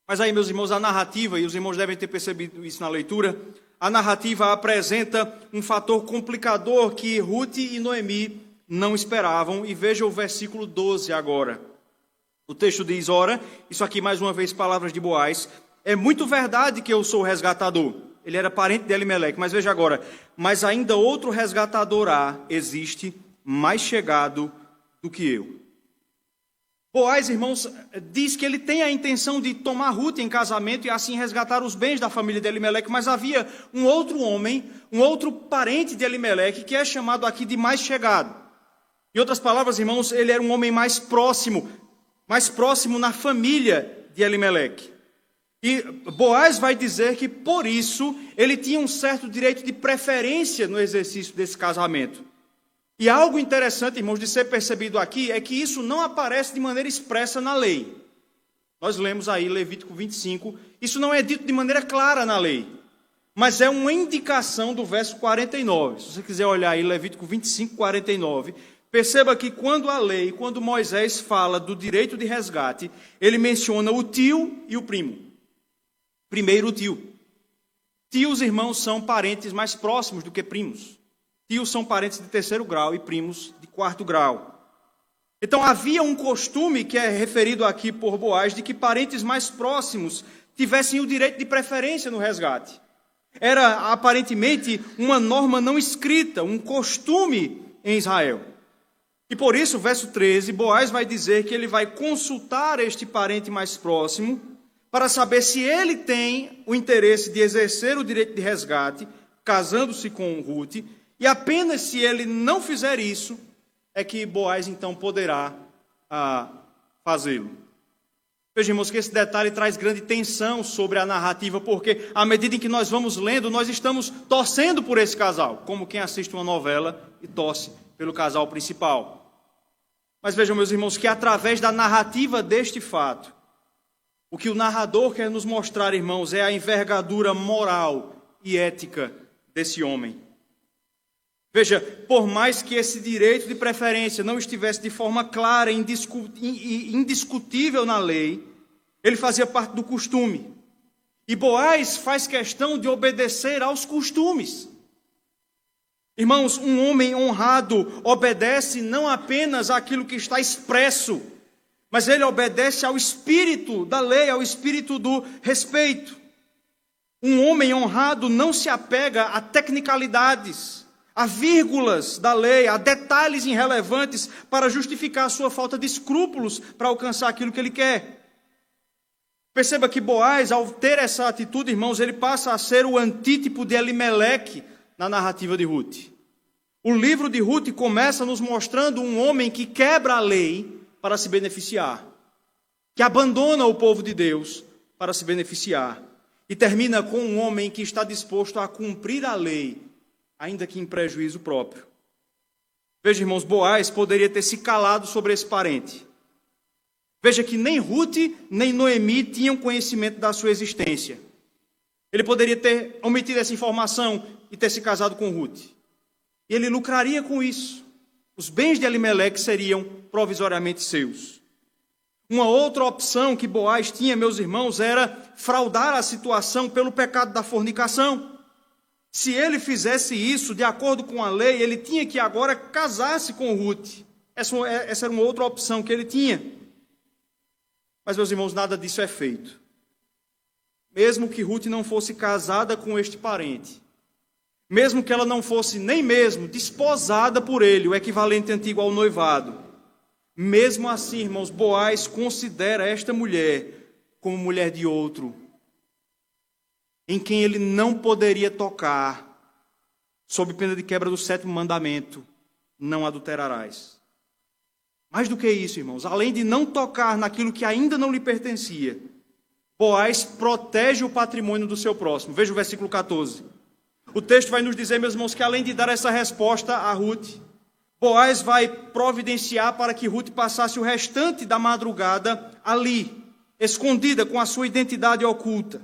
Mas aí, meus irmãos, a narrativa, e os irmãos devem ter percebido isso na leitura, a narrativa apresenta um fator complicador que Ruth e Noemi não esperavam. E veja o versículo 12 agora. O texto diz, ora, isso aqui mais uma vez palavras de Boaz, é muito verdade que eu sou o resgatador. Ele era parente de Elimeleque, mas veja agora, mas ainda outro resgatador existe, mais chegado do que eu. Boaz, irmãos, diz que ele tem a intenção de tomar Ruth em casamento e assim resgatar os bens da família de Elimeleque, mas havia um outro homem, um outro parente de Elimeleque, que é chamado aqui de mais chegado. Em outras palavras, irmãos, ele era um homem mais próximo na família de Elimeleque. E Boaz vai dizer que, por isso, ele tinha um certo direito de preferência no exercício desse casamento. E algo interessante, irmãos, de ser percebido aqui, é que isso não aparece de maneira expressa na lei. Nós lemos aí Levítico 25, isso não é dito de maneira clara na lei, mas é uma indicação do verso 49. Se você quiser olhar aí Levítico 25, 49, perceba que quando Moisés fala do direito de resgate, ele menciona o tio e o primo. Primeiro o tio. Tios, irmãos, são parentes mais próximos do que primos. Tios são parentes de terceiro grau e primos de quarto grau. Então havia um costume que é referido aqui por Boaz, de que parentes mais próximos tivessem o direito de preferência no resgate. Era aparentemente uma norma não escrita, um costume em Israel. E por isso, verso 13, Boaz vai dizer que ele vai consultar este parente mais próximo para saber se ele tem o interesse de exercer o direito de resgate, casando-se com Ruth, e apenas se ele não fizer isso, é que Boaz então poderá fazê-lo. Veja, irmãos, que esse detalhe traz grande tensão sobre a narrativa, porque à medida em que nós vamos lendo, nós estamos torcendo por esse casal, como quem assiste uma novela e torce pelo casal principal. Mas vejam, meus irmãos, que através da narrativa deste fato, o que o narrador quer nos mostrar, irmãos, é a envergadura moral e ética desse homem. Veja, por mais que esse direito de preferência não estivesse de forma clara e indiscutível na lei, ele fazia parte do costume. E Boaz faz questão de obedecer aos costumes. Irmãos, um homem honrado obedece não apenas àquilo que está expresso, mas ele obedece ao espírito da lei, ao espírito do respeito. Um homem honrado não se apega a tecnicalidades, a vírgulas da lei, a detalhes irrelevantes para justificar a sua falta de escrúpulos para alcançar aquilo que ele quer. Perceba que Boaz, ao ter essa atitude, irmãos, ele passa a ser o antítipo de Elimeleque na narrativa de Ruth. O livro de Ruth começa nos mostrando um homem que quebra a lei para se beneficiar, que abandona o povo de Deus para se beneficiar, e termina com um homem que está disposto a cumprir a lei, ainda que em prejuízo próprio. Veja, irmãos, Boaz poderia ter se calado sobre esse parente. Veja que nem Ruth, nem Noemi tinham conhecimento da sua existência. Ele poderia ter omitido essa informação e ter se casado com Ruth. E ele lucraria com isso. Os bens de Elimeleque seriam provisoriamente seus. Uma outra opção que Boaz tinha, meus irmãos, era fraudar a situação pelo pecado da fornicação. Se ele fizesse isso, de acordo com a lei, ele tinha que agora casar-se com Ruth. Essa era uma outra opção que ele tinha. Mas, meus irmãos, nada disso é feito. Mesmo que Ruth não fosse casada com este parente, mesmo que ela não fosse nem mesmo desposada por ele, o equivalente antigo ao noivado, mesmo assim, irmãos, Boaz considera esta mulher como mulher de outro, em quem ele não poderia tocar, sob pena de quebra do 7º mandamento: não adulterarás. Mais do que isso, irmãos, além de não tocar naquilo que ainda não lhe pertencia, Boaz protege o patrimônio do seu próximo. Veja o versículo 14. O texto vai nos dizer, meus irmãos, que além de dar essa resposta a Ruth, Boaz vai providenciar para que Ruth passasse o restante da madrugada ali, escondida, com a sua identidade oculta.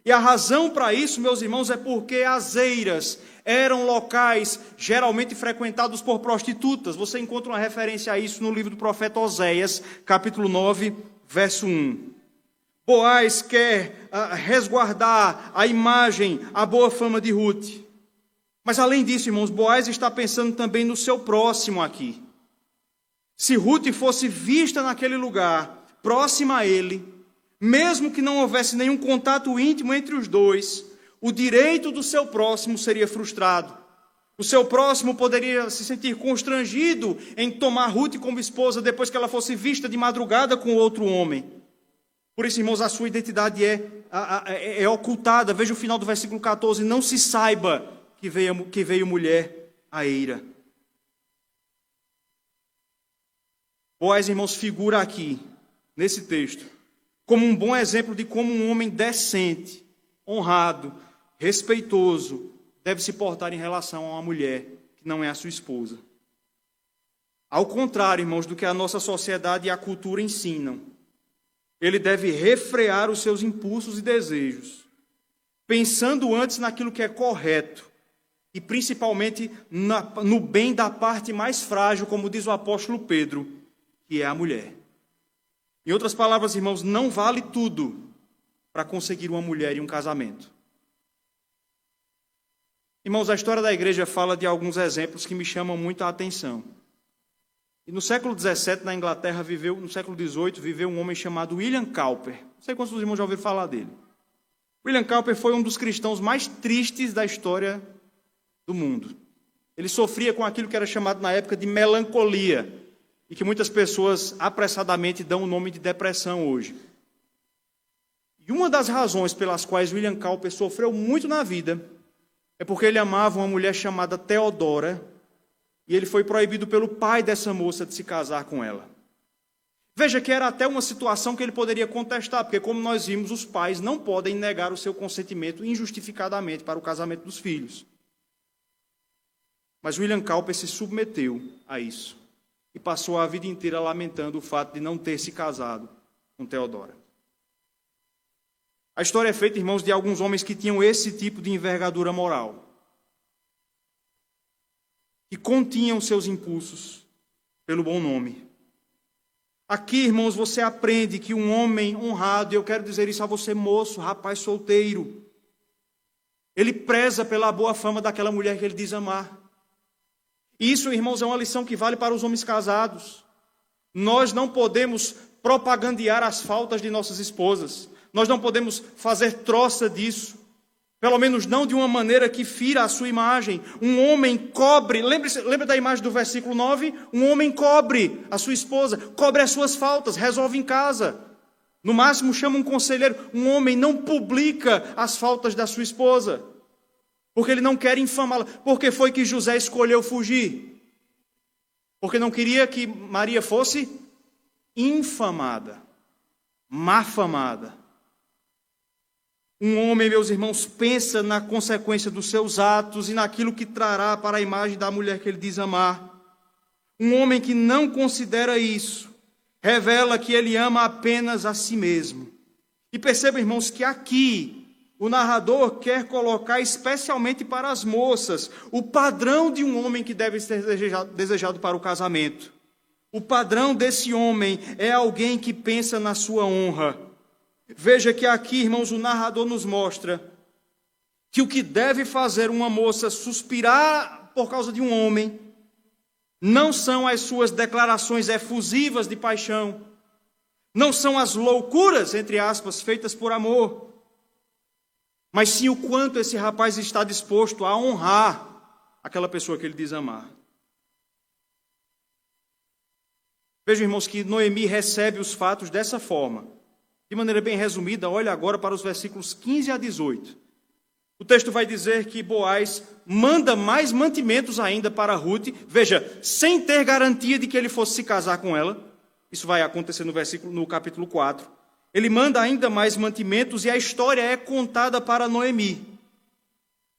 E a razão para isso, meus irmãos, é porque as eiras eram locais geralmente frequentados por prostitutas. Você encontra uma referência a isso no livro do profeta Oséias, capítulo 9, verso 1. Boaz quer resguardar a imagem, a boa fama de Ruth. Mas além disso, irmãos, Boaz está pensando também no seu próximo aqui. Se Ruth fosse vista naquele lugar, próxima a ele, mesmo que não houvesse nenhum contato íntimo entre os dois, o direito do seu próximo seria frustrado. O seu próximo poderia se sentir constrangido em tomar Ruth como esposa depois que ela fosse vista de madrugada com outro homem. Por isso, irmãos, a sua identidade é ocultada. Veja o final do versículo 14. Não se saiba que veio mulher à eira. Boaz, irmãos, figura aqui, nesse texto, como um bom exemplo de como um homem decente, honrado, respeitoso, deve se portar em relação a uma mulher que não é a sua esposa. Ao contrário, irmãos, do que a nossa sociedade e a cultura ensinam, ele deve refrear os seus impulsos e desejos, pensando antes naquilo que é correto e principalmente no bem da parte mais frágil, como diz o apóstolo Pedro, que é a mulher. Em outras palavras, irmãos, não vale tudo para conseguir uma mulher e um casamento. Irmãos, a história da igreja fala de alguns exemplos que me chamam muito a atenção. E no século XVII, na Inglaterra, no século XVIII, viveu um homem chamado William Cowper. Não sei quantos dos irmãos já ouviram falar dele. William Cowper foi um dos cristãos mais tristes da história do mundo. Ele sofria com aquilo que era chamado na época de melancolia, e que muitas pessoas apressadamente dão o nome de depressão hoje. E uma das razões pelas quais William Cowper sofreu muito na vida é porque ele amava uma mulher chamada Theodora, e ele foi proibido pelo pai dessa moça de se casar com ela. Veja que era até uma situação que ele poderia contestar, porque como nós vimos, os pais não podem negar o seu consentimento injustificadamente para o casamento dos filhos. Mas William Cowper se submeteu a isso e passou a vida inteira lamentando o fato de não ter se casado com Theodora. A história é feita, irmãos, de alguns homens que tinham esse tipo de envergadura moral, que continham seus impulsos pelo bom nome. Aqui, irmãos, você aprende que um homem honrado, e eu quero dizer isso a você, moço, rapaz solteiro, ele preza pela boa fama daquela mulher que ele diz amar. E isso, irmãos, é uma lição que vale para os homens casados. Nós não podemos propagandear as faltas de nossas esposas. Nós não podemos fazer troça disso. Pelo menos não de uma maneira que fira a sua imagem. Um homem cobre, lembra da imagem do versículo 9? Um homem cobre a sua esposa, cobre as suas faltas, resolve em casa. No máximo chama um conselheiro. Um homem não publica as faltas da sua esposa, porque ele não quer infamá-la. Por que foi que José escolheu fugir? Porque não queria que Maria fosse infamada, mafamada. Um homem, meus irmãos, pensa na consequência dos seus atos e naquilo que trará para a imagem da mulher que ele diz amar. Um homem que não considera isso, revela que ele ama apenas a si mesmo. E perceba, irmãos, que aqui o narrador quer colocar especialmente para as moças o padrão de um homem que deve ser desejado para o casamento. O padrão desse homem é alguém que pensa na sua honra. Veja que aqui, irmãos, o narrador nos mostra que o que deve fazer uma moça suspirar por causa de um homem não são as suas declarações efusivas de paixão, não são as loucuras, entre aspas, feitas por amor, mas sim o quanto esse rapaz está disposto a honrar aquela pessoa que ele diz amar. Vejam, irmãos, que Noemi recebe os fatos dessa forma. De maneira bem resumida, olha agora para os versículos 15 a 18. O texto vai dizer que Boaz manda mais mantimentos ainda para Ruth, veja, sem ter garantia de que ele fosse se casar com ela. Isso vai acontecer no capítulo 4. Ele manda ainda mais mantimentos e a história é contada para Noemi.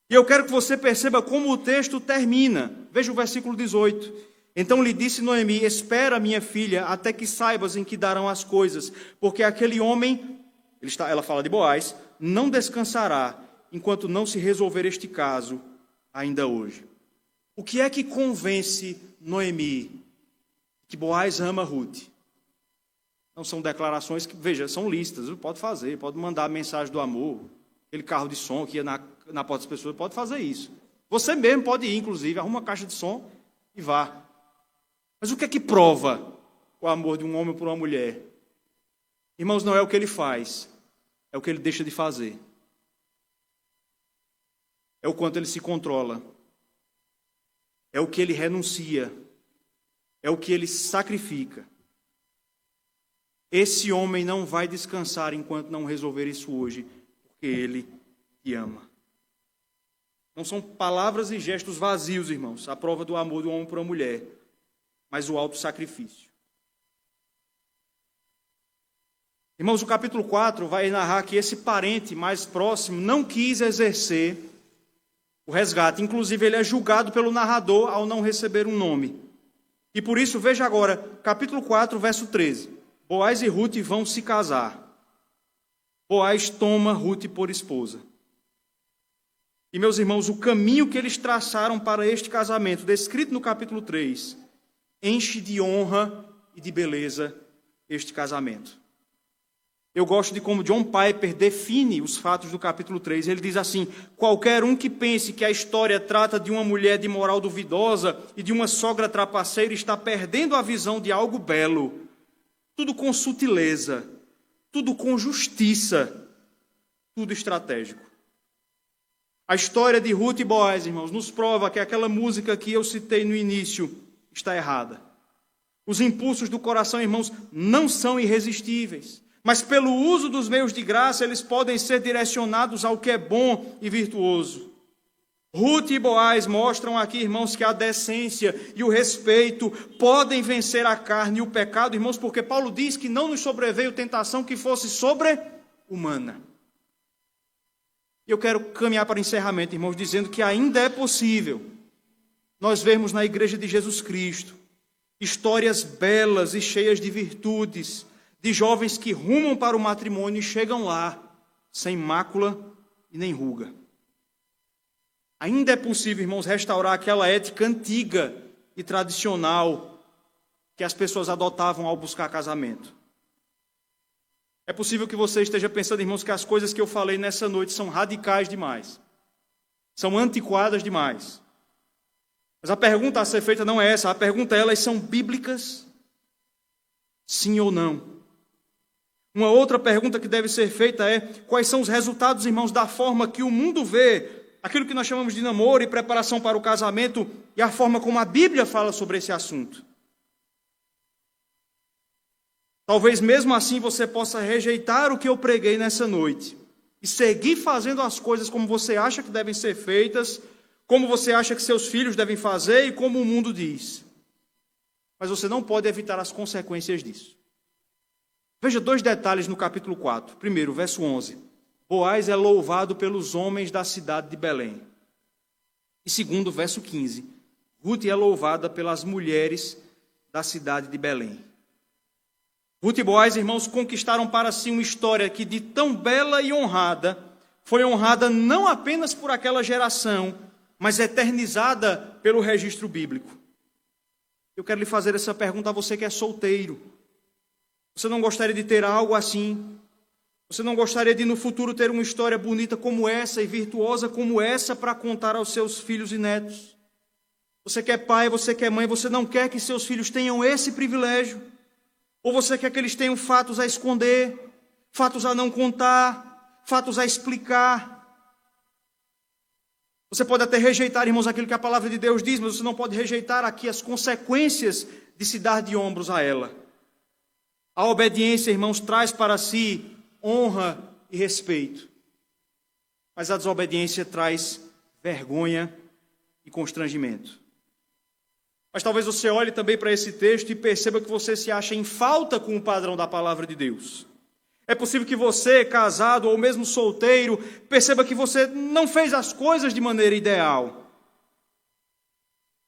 E eu quero que você perceba como o texto termina. Veja o versículo 18. Então lhe disse Noemi: espera, minha filha, até que saibas em que darão as coisas, porque aquele homem, ela fala de Boaz, não descansará enquanto não se resolver este caso ainda hoje. O que é que convence Noemi que Boaz ama Ruth? Não são declarações que, veja, são listas, pode fazer, pode mandar a mensagem do amor, aquele carro de som que ia na porta das pessoas, pode fazer isso. Você mesmo pode ir, inclusive, arruma uma caixa de som e vá. Mas o que é que prova o amor de um homem por uma mulher? Irmãos, não é o que ele faz, é o que ele deixa de fazer. É o quanto ele se controla. É o que ele renuncia. É o que ele sacrifica. Esse homem não vai descansar enquanto não resolver isso hoje, porque ele te ama. Não são palavras e gestos vazios, irmãos, a prova do amor do homem por uma mulher, mas o auto-sacrifício. Irmãos, o capítulo 4 vai narrar que esse parente mais próximo não quis exercer o resgate. Inclusive, ele é julgado pelo narrador ao não receber um nome. E por isso, veja agora, capítulo 4, verso 13. Boaz e Ruth vão se casar. Boaz toma Ruth por esposa. E, meus irmãos, o caminho que eles traçaram para este casamento, descrito no capítulo 3, enche de honra e de beleza este casamento. Eu gosto de como John Piper define os fatos do capítulo 3. Ele diz assim: qualquer um que pense que a história trata de uma mulher de moral duvidosa e de uma sogra trapaceira está perdendo a visão de algo belo. Tudo com sutileza, tudo com justiça, tudo estratégico. A história de Ruth e Boaz, irmãos, nos prova que aquela música que eu citei no início está errada. Os impulsos do coração, irmãos, não são irresistíveis, mas pelo uso dos meios de graça, eles podem ser direcionados ao que é bom e virtuoso. Ruth e Boaz mostram aqui, irmãos, que a decência e o respeito podem vencer a carne e o pecado, irmãos, porque Paulo diz que não nos sobreveio tentação que fosse sobre-humana. Eu quero caminhar para o encerramento, irmãos, dizendo que ainda é possível nós vermos na Igreja de Jesus Cristo histórias belas e cheias de virtudes, de jovens que rumam para o matrimônio e chegam lá sem mácula e nem ruga. Ainda é possível, irmãos, restaurar aquela ética antiga e tradicional que as pessoas adotavam ao buscar casamento. É possível que você esteja pensando, irmãos, que as coisas que eu falei nessa noite são radicais demais, são antiquadas demais. Mas a pergunta a ser feita não é essa, a pergunta é: elas são bíblicas? Sim ou não? Uma outra pergunta que deve ser feita é: quais são os resultados, irmãos, da forma que o mundo vê aquilo que nós chamamos de namoro e preparação para o casamento e a forma como a Bíblia fala sobre esse assunto? Talvez mesmo assim você possa rejeitar o que eu preguei nessa noite e seguir fazendo as coisas como você acha que devem ser feitas, como você acha que seus filhos devem fazer e como o mundo diz. Mas você não pode evitar as consequências disso. Veja dois detalhes no capítulo 4. Primeiro, verso 11. Boaz é louvado pelos homens da cidade de Belém. E segundo, verso 15. Ruth é louvada pelas mulheres da cidade de Belém. Ruth e Boaz, irmãos, conquistaram para si uma história que de tão bela e honrada, foi honrada não apenas por aquela geração, mas eternizada pelo registro bíblico. Eu quero lhe fazer essa pergunta a você que é solteiro. Você não gostaria de ter algo assim? Você não gostaria de no futuro ter uma história bonita como essa e virtuosa como essa para contar aos seus filhos e netos? Você que é pai, você que é mãe, você não quer que seus filhos tenham esse privilégio? Ou você quer que eles tenham fatos a esconder, fatos a não contar, fatos a explicar? Você pode até rejeitar, irmãos, aquilo que a palavra de Deus diz, mas você não pode rejeitar aqui as consequências de se dar de ombros a ela. A obediência, irmãos, traz para si honra e respeito. Mas a desobediência traz vergonha e constrangimento. Mas talvez você olhe também para esse texto e perceba que você se acha em falta com o padrão da palavra de Deus. É possível que você, casado ou mesmo solteiro, perceba que você não fez as coisas de maneira ideal.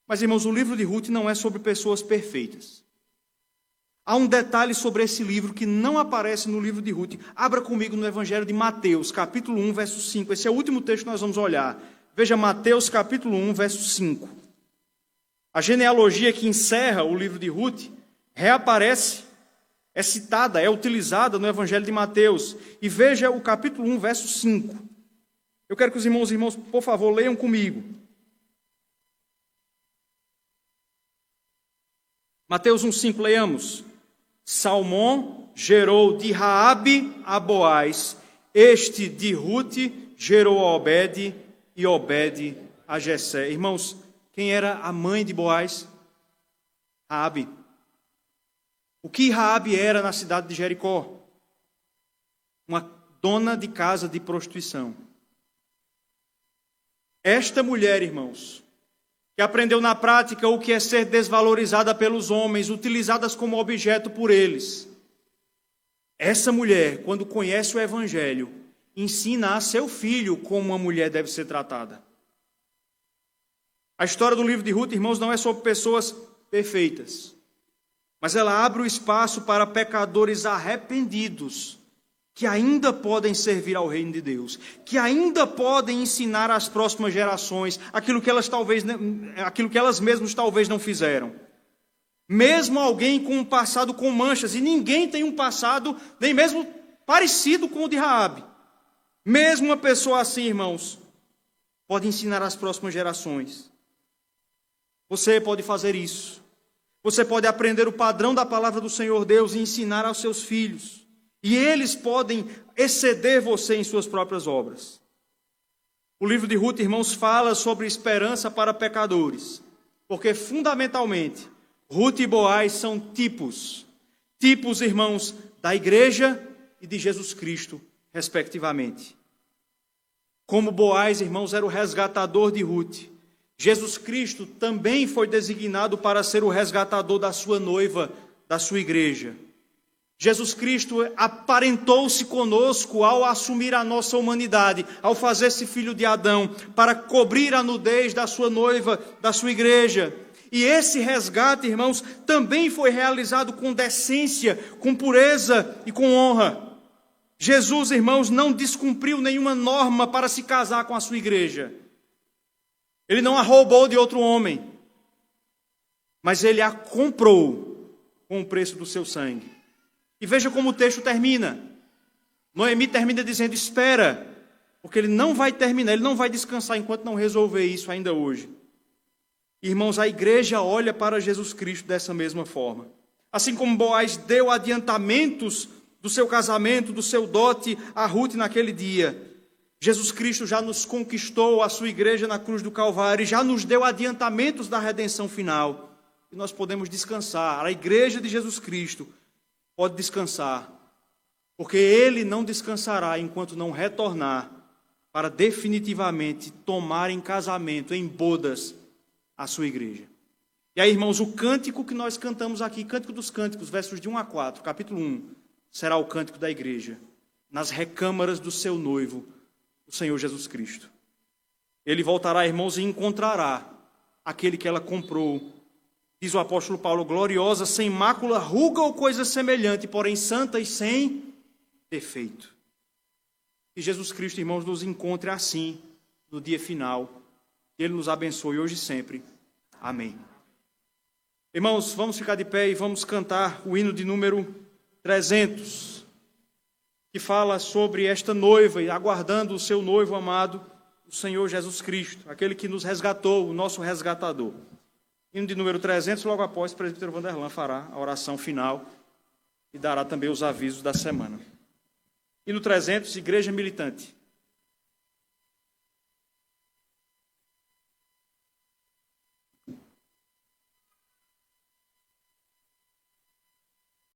Mas, irmãos, o livro de Ruth não é sobre pessoas perfeitas. Há um detalhe sobre esse livro que não aparece no livro de Ruth. Abra comigo no Evangelho de Mateus, capítulo 1, verso 5. Esse é o último texto que nós vamos olhar. Veja Mateus, capítulo 1, verso 5. A genealogia que encerra o livro de Ruth reaparece, é citada, é utilizada no Evangelho de Mateus. E veja o capítulo 1, verso 5. Eu quero que os irmãos, por favor, leiam comigo. Mateus 1, 5, leiamos. Salmão gerou de Raabe a Boaz, este de Ruth gerou a Obed, e Obed a Jessé. Irmãos, quem era a mãe de Boaz? Raabe. O que Raabe era na cidade de Jericó? Uma dona de casa de prostituição. Esta mulher, irmãos, que aprendeu na prática o que é ser desvalorizada pelos homens, utilizadas como objeto por eles. Essa mulher, quando conhece o Evangelho, ensina a seu filho como uma mulher deve ser tratada. A história do livro de Ruth, irmãos, não é sobre pessoas perfeitas, mas ela abre o espaço para pecadores arrependidos, que ainda podem servir ao reino de Deus, que ainda podem ensinar às próximas gerações aquilo que elas mesmas talvez não fizeram. Mesmo alguém com um passado com manchas, e ninguém tem um passado nem mesmo parecido com o de Raabe. Mesmo uma pessoa assim, irmãos, pode ensinar às próximas gerações. Você pode fazer isso. Você pode aprender o padrão da palavra do Senhor Deus e ensinar aos seus filhos. E eles podem exceder você em suas próprias obras. O livro de Ruth, irmãos, fala sobre esperança para pecadores. Porque, fundamentalmente, Ruth e Boaz são tipos. Tipos, irmãos, da igreja e de Jesus Cristo, respectivamente. Como Boaz, irmãos, era o resgatador de Ruth, Jesus Cristo também foi designado para ser o resgatador da sua noiva, da sua igreja. Jesus Cristo aparentou-se conosco ao assumir a nossa humanidade, ao fazer-se filho de Adão, para cobrir a nudez da sua noiva, da sua igreja. E esse resgate, irmãos, também foi realizado com decência, com pureza e com honra. Jesus, irmãos, não descumpriu nenhuma norma para se casar com a sua igreja. Ele não a roubou de outro homem, mas ele a comprou com o preço do seu sangue. E veja como o texto termina. Noemi termina dizendo: espera, porque ele não vai terminar, ele não vai descansar enquanto não resolver isso ainda hoje. Irmãos, a igreja olha para Jesus Cristo dessa mesma forma. Assim como Boaz deu adiantamentos do seu casamento, do seu dote a Ruth naquele dia, Jesus Cristo já nos conquistou a sua igreja na cruz do Calvário e já nos deu adiantamentos da redenção final. E nós podemos descansar. A igreja de Jesus Cristo pode descansar, porque ele não descansará enquanto não retornar para definitivamente tomar em casamento, em bodas, a sua igreja. E aí, irmãos, o cântico que nós cantamos aqui, Cântico dos Cânticos, versos de 1 a 4, capítulo 1, será o cântico da igreja, nas recâmaras do seu noivo, o Senhor Jesus Cristo. Ele voltará, irmãos, e encontrará aquele que ela comprou. Diz o apóstolo Paulo: gloriosa, sem mácula, ruga ou coisa semelhante, porém santa e sem defeito. Que Jesus Cristo, irmãos, nos encontre assim no dia final. Que Ele nos abençoe hoje e sempre. Amém. Irmãos, vamos ficar de pé e vamos cantar o hino de número 300, que fala sobre esta noiva e aguardando o seu noivo amado, o Senhor Jesus Cristo, aquele que nos resgatou, o nosso resgatador. Hino de número 300, logo após o presbítero Vanderlan fará a oração final e dará também os avisos da semana. Hino 300, Igreja Militante.